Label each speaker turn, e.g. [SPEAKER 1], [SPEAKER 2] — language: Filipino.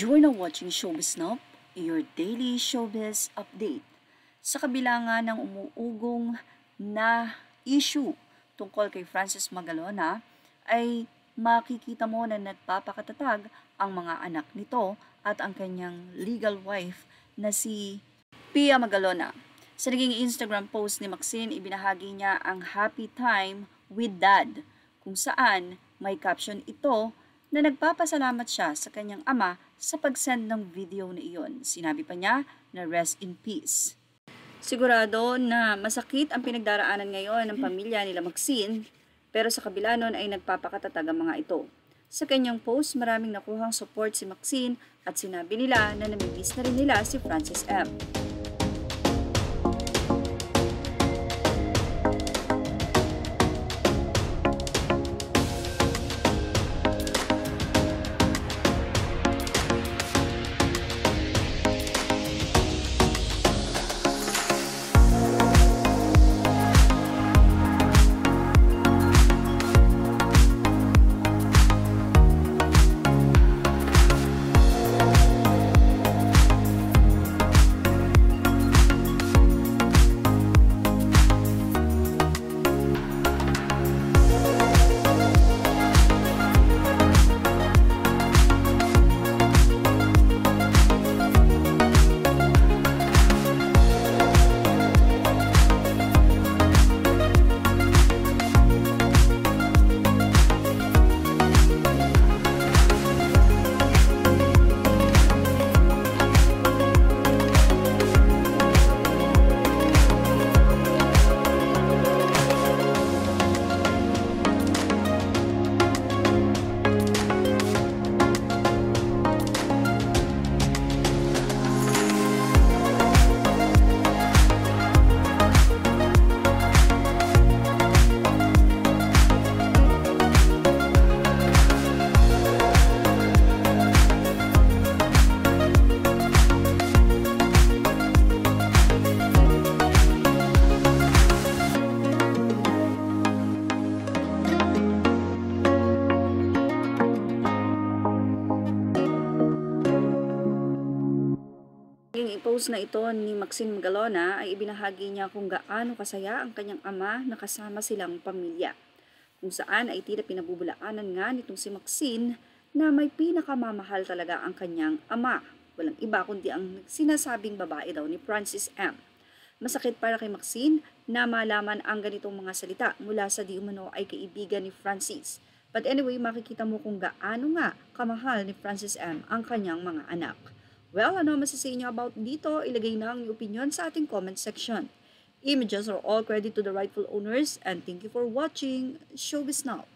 [SPEAKER 1] You are now watching Showbiz Now, your daily showbiz update. Sa kabila nga ng umuugong na issue tungkol kay Francis Magalona, ay makikita mo na nagpapakatatag ang mga anak nito at ang kanyang legal wife na si Pia Magalona. Sa naging Instagram post ni Maxine, ibinahagi niya ang happy time with dad, kung saan may caption ito na nagpapasalamat siya sa kanyang ama sa pag-send ng video na iyon. Sinabi pa niya na rest in peace. Sigurado na masakit ang pinagdaraanan ngayon ng pamilya nila Maxine, pero sa kabila nun ay nagpapakatatag ang mga ito. Sa kanyang post, maraming nakuhang support si Maxine at sinabi nila na namimiss na rin nila si Francis M. Yung post na ito ni Maxine Magalona ay ibinahagi niya kung gaano kasaya ang kanyang ama na kasama silang pamilya. Kung saan ay tila pinabubulaanan nga nitong si Maxine na may pinakamamahal talaga ang kanyang ama. Walang iba kundi ang sinasabing babae daw ni Francis M. Masakit para kay Maxine na malaman ang ganitong mga salita mula sa di umano ay kaibigan ni Francis. But anyway, makikita mo kung gaano nga kamahal ni Francis M ang kanyang mga anak. Well, ano masasabi niyo about dito? Ilagay na ang opinion sa ating comment section. Images are all credit to the rightful owners and thank you for watching Showbiz Now.